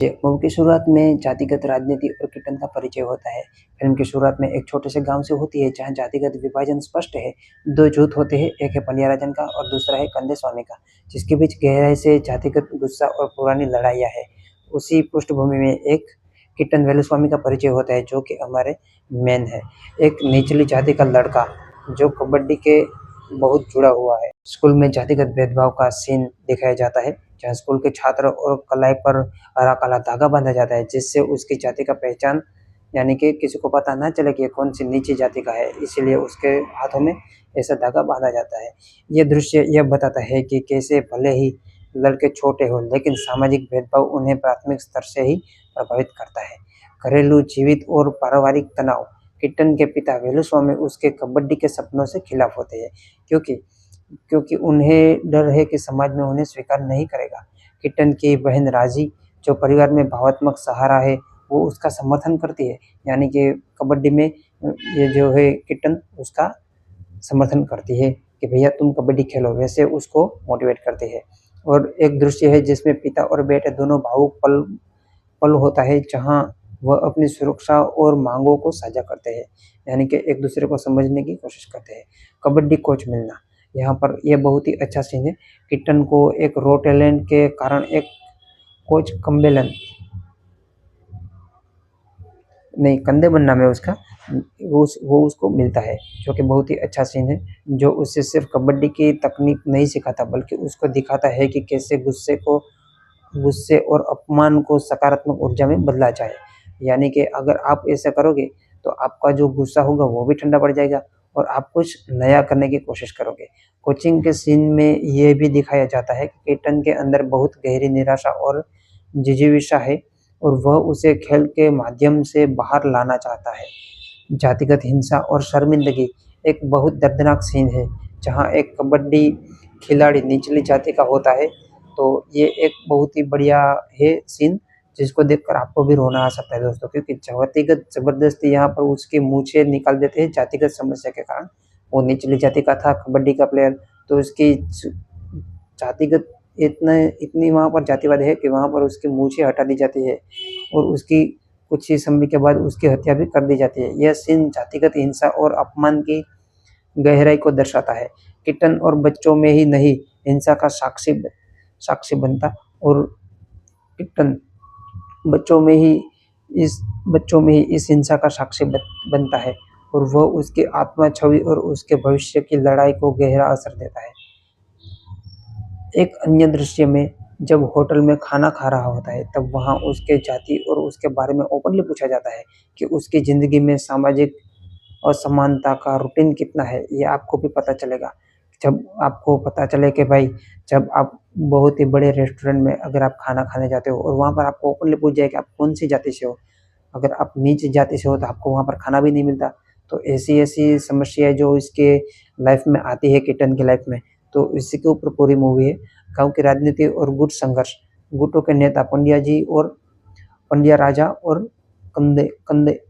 Movie की शुरुआत में जातिगत राजनीति और किटन का परिचय होता है। फिल्म की शुरुआत में एक छोटे से गांव से होती है जहां जातिगत विभाजन स्पष्ट है। दो जुट होते हैं, एक है पंडियाराजन का और दूसरा है कंदे स्वामी का, जिसके बीच गहराई से जातिगत गुस्सा और पुरानी लड़ाइयाँ है। उसी पृष्ठभूमि में एक किटन वेलुस्वामी का परिचय होता है जो कि हमारे मेन है। एक निचली जाति का लड़का जो कबड्डी के बहुत जुड़ा हुआ है। स्कूल में जातिगत भेदभाव का सीन दिखाया जाता है जहाँ स्कूल के छात्र और कलाई पर हरा काला धागा बांधा जाता है जिससे उसकी जाति का पहचान यानी कि किसी को पता ना चले कि कौन सी नीची जाति का है, इसीलिए उसके हाथों में ऐसा धागा बांधा जाता है। यह दृश्य यह बताता है कि कैसे भले ही लड़के छोटे हो लेकिन सामाजिक भेदभाव उन्हें प्राथमिक स्तर से ही प्रभावित करता है। घरेलू जीवित और पारिवारिक तनाव। किट्टन के पिता वेलुस्वामी उसके कबड्डी के सपनों से खिलाफ होते हैं क्योंकि क्योंकि उन्हें डर है कि समाज में उन्हें स्वीकार नहीं करेगा। किट्टन की बहन राजी जो परिवार में भावनात्मक सहारा है वो उसका समर्थन करती है, यानी कि कबड्डी में ये जो है किट्टन उसका समर्थन करती है कि भैया तुम कबड्डी खेलो, वैसे उसको मोटिवेट करती है। और एक दृश्य है जिसमें पिता और बेटे दोनों भावुक पल पल होता है जहाँ वह अपनी सुरक्षा और मांगों को साझा करते हैं, यानी कि एक दूसरे को समझने की कोशिश करते हैं। कबड्डी कोच मिलना, यहाँ पर यह बहुत ही अच्छा सीन है। किट्टन को एक रॉ टैलेंट के कारण एक कोच कम्बेलन नहीं कंदेबन नाम है उसका, वो उसको मिलता है जो कि बहुत ही अच्छा सीन है, जो उससे सिर्फ कबड्डी की तकनीक नहीं सिखाता बल्कि उसको दिखाता है कि कैसे गुस्से और अपमान को सकारात्मक ऊर्जा में बदला जाए। यानी कि अगर आप ऐसा करोगे तो आपका जो गुस्सा होगा वो भी ठंडा पड़ जाएगा और आप कुछ नया करने की कोशिश करोगे। कोचिंग के सीन में ये भी दिखाया जाता है कि केतन के अंदर बहुत गहरी निराशा और जिजीविषा है और वह उसे खेल के माध्यम से बाहर लाना चाहता है। जातिगत हिंसा और शर्मिंदगी एक बहुत दर्दनाक सीन है जहाँ एक कबड्डी खिलाड़ी निचली जाति का होता है। तो ये एक बहुत ही बढ़िया है सीन जिसको देखकर आपको भी रोना आ सकता है दोस्तों, क्योंकि जातिगत जबरदस्ती यहाँ पर उसके मूछें निकाल देते हैं जातिगत समस्या के कारण। वो निचली जाति का था कबड्डी का प्लेयर, तो उसकी जातिगत इतनी वहाँ पर जातिवाद है कि वहाँ पर उसकी मूछें हटा दी जाती है और उसकी कुछ ही समय के बाद उसकी हत्या भी कर दी जाती है। यह सीन जातिगत हिंसा और अपमान की गहराई को दर्शाता है। किट्टन और बच्चों में ही नहीं हिंसा का साक्षी बनता और किट्टन बच्चों में ही इस हिंसा का साक्षी बनता है और वह उसकी आत्मा छवि और उसके भविष्य की लड़ाई को गहरा असर देता है। एक अन्य दृश्य में जब होटल में खाना खा रहा होता है तब वहाँ उसके जाति और उसके बारे में ओपनली पूछा जाता है कि उसकी ज़िंदगी में सामाजिक असमानता का रूटीन कितना है। ये आपको भी पता चलेगा जब आपको पता चले कि भाई जब आप बहुत ही बड़े रेस्टोरेंट में अगर आप खाना खाने जाते हो और वहाँ पर आपको ओपनली पूछ जाए कि आप कौन सी जाति से हो, अगर आप नीच जाति से हो तो आपको वहाँ पर खाना भी नहीं मिलता। तो ऐसी समस्याएं जो इसके लाइफ में आती है किट्टन की लाइफ में, तो इसी के ऊपर पूरी मूवी है। गांव की राजनीति और गुट संघर्ष। गुटों के नेता पंड्या जी और पंड्या राजा और कंदे कंदे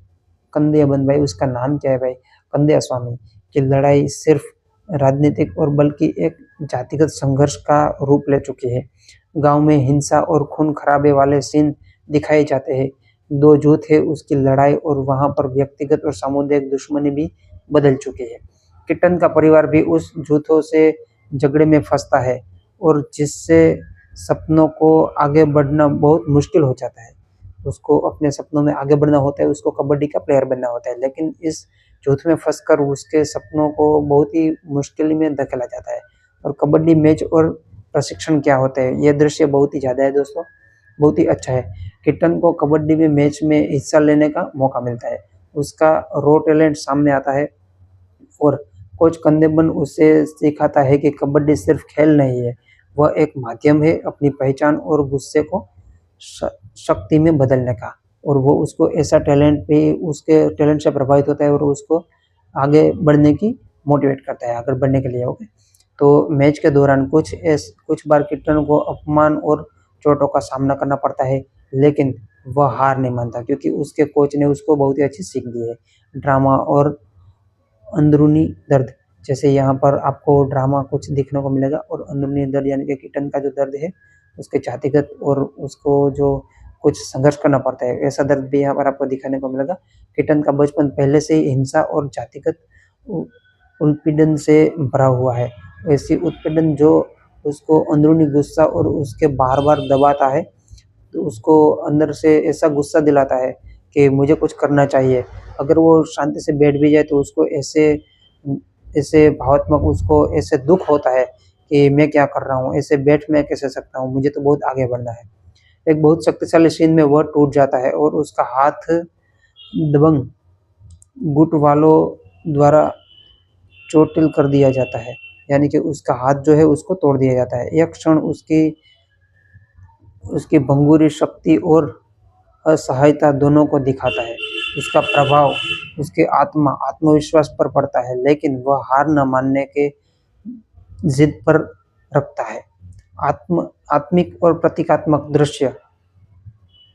कंदे बन भाई उसका नाम क्या है भाई, कंदे स्वामी की लड़ाई सिर्फ राजनीतिक और बल्कि एक जातिगत संघर्ष का रूप ले चुकी है। गांव में हिंसा और खून खराबे वाले सीन दिखाए जाते हैं। दो जुट है उसकी लड़ाई और वहां पर व्यक्तिगत और सामुदायिक दुश्मनी भी बदल चुकी है। किट्टन का परिवार भी उस जुटों से झगड़े में फंसता है और जिससे सपनों को आगे बढ़ना बहुत मुश्किल हो जाता है। उसको अपने सपनों में आगे बढ़ना होता है, उसको कबड्डी का प्लेयर बनना होता है, लेकिन इस जुट में फंसकर उसके सपनों को बहुत ही मुश्किल में धकेला जाता है। और कबड्डी मैच और प्रशिक्षण क्या होता है, यह दृश्य बहुत ही ज़्यादा है दोस्तों, बहुत ही अच्छा है। किट्टन को कबड्डी में मैच में हिस्सा लेने का मौका मिलता है, उसका रॉ टैलेंट सामने आता है और कोच कंदेबन उसे सिखाता है कि कबड्डी सिर्फ खेल नहीं है, वह एक माध्यम है अपनी पहचान और गुस्से को शक्ति में बदलने का। और वो उसको ऐसा टैलेंट भी उसके टैलेंट से प्रभावित होता है और उसको आगे बढ़ने की मोटिवेट करता है, आगे बढ़ने के लिए। ओके, तो मैच के दौरान कुछ बार किट्टन को अपमान और चोटों का सामना करना पड़ता है, लेकिन वह हार नहीं मानता क्योंकि उसके कोच ने उसको बहुत ही अच्छी सीख दी है। ड्रामा और अंदरूनी दर्द, जैसे यहाँ पर आपको ड्रामा कुछ देखने को मिलेगा और अंदरूनी दर्द यानी कि किट्टन का जो दर्द है उसके जातिगत और उसको जो कुछ संघर्ष करना पड़ता है। ऐसा दर्द भी यहाँ पर आपको दिखाने को मिलेगा। किटन का बचपन पहले से ही हिंसा और जातिगत उत्पीड़न से भरा हुआ है। ऐसी उत्पीड़न जो उसको अंदरूनी गुस्सा और उसके बार-बार दबाता है, तो उसको अंदर से ऐसा गुस्सा दिलाता है कि मुझे कुछ करना चाहिए। अगर वो शांति से बैठ भी जाए तो उसको ऐसे भावात्मक उसको ऐसे दुःख होता है कि मैं क्या कर रहा हूँ, ऐसे बैठ मैं कैसे सकता हूँ, मुझे तो बहुत आगे बढ़ना है। एक बहुत शक्तिशाली सीन में वह टूट जाता है और उसका हाथ दबंग गुट वालों द्वारा चोटिल कर दिया जाता है, यानी कि उसका हाथ जो है उसको तोड़ दिया जाता है। यह क्षण उसकी भंगुरी शक्ति और असहायता दोनों को दिखाता है। उसका प्रभाव उसके आत्मविश्वास पर पड़ता है, लेकिन वह हार न मानने के जिद पर रखता है। आत्मिक और प्रतीकात्मक दृश्य।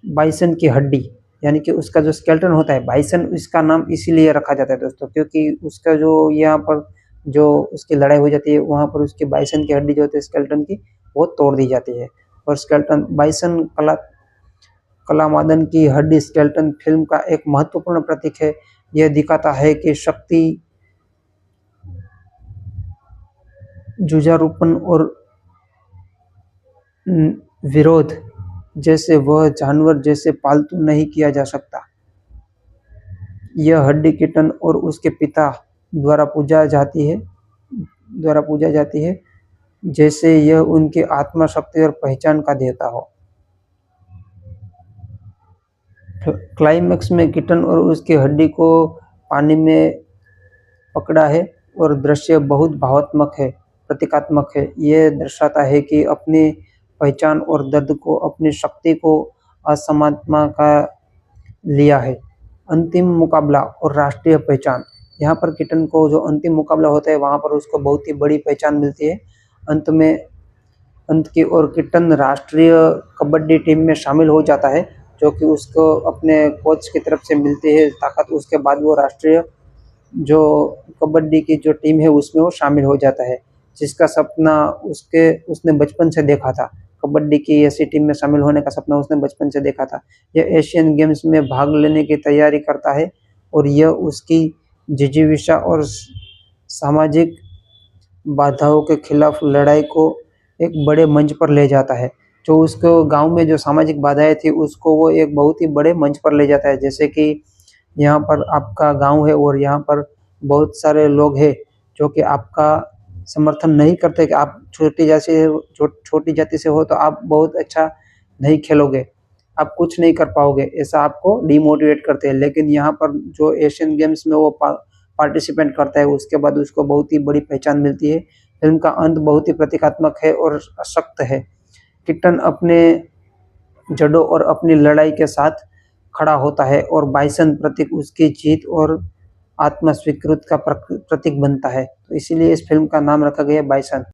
बाइसन की हड्डी, यानी कि उसका जो स्केलेटन होता है, बाइसन इसका नाम इसीलिए रखा जाता है दोस्तों, क्योंकि उसका जो यहाँ पर जो उसकी लड़ाई हो जाती है, वहाँ पर उसकी बाइसन की हड्डी जो होती है स्केलेटन की, वो तोड़ दी जाती है। और स्केलेटन बाइसन कलामादन की हड्डी स्केलेटन फिल्म का एक महत्वपूर्ण प्रतीक है। यह दिखाता है कि शक्ति, जुझारूपन और विरोध जैसे वह जानवर जैसे पालतू नहीं किया जा सकता। यह हड्डी किटन और उसके पिता द्वारा पूजा जाती है, जैसे यह उनकी आत्मा, शक्ति और पहचान का देवता हो। क्लाइमैक्स में किटन और उसकी हड्डी को पानी में पकड़ा है और दृश्य बहुत भावात्मक है, प्रतीकात्मक है। यह दर्शाता है कि अपनी पहचान और दर्द को, अपनी शक्ति को असमात्मा का लिया है। अंतिम मुकाबला और राष्ट्रीय पहचान। यहाँ पर किटन को जो अंतिम मुकाबला होता है वहाँ पर उसको बहुत ही बड़ी पहचान मिलती है। अंत की ओर किटन राष्ट्रीय कबड्डी टीम में शामिल हो जाता है, जो कि उसको अपने कोच की तरफ से मिलती है ताकत। उसके बाद वो राष्ट्रीय जो कबड्डी की जो टीम है उसमें वो शामिल हो जाता है, जिसका सपना उसने बचपन से देखा था। कबड्डी की ऐसी टीम में शामिल होने का सपना उसने बचपन से देखा था। यह एशियन गेम्स में भाग लेने की तैयारी करता है और यह उसकी जिजीविषा और सामाजिक बाधाओं के खिलाफ लड़ाई को एक बड़े मंच पर ले जाता है। जो उसको गांव में जो सामाजिक बाधाएं थी उसको वो एक बहुत ही बड़े मंच पर ले जाता है। जैसे कि यहाँ पर आपका गांव है और यहाँ पर बहुत सारे लोग हैं जो कि आपका समर्थन नहीं करते कि आप छोटी जाति से हो तो आप बहुत अच्छा नहीं खेलोगे, आप कुछ नहीं कर पाओगे, ऐसा आपको डिमोटिवेट करते हैं। लेकिन यहाँ पर जो एशियन गेम्स में वो पार्टिसिपेंट करता है, उसके बाद उसको बहुत ही बड़ी पहचान मिलती है। फिल्म का अंत बहुत ही प्रतीकात्मक है और सख्त है। किटन अपने जड़ों और अपनी लड़ाई के साथ खड़ा होता है और बाइसन प्रतीक उसकी जीत और आत्म स्वीकृति का प्रतीक बनता है। तो इसीलिए इस फिल्म का नाम रखा गया बाइसन।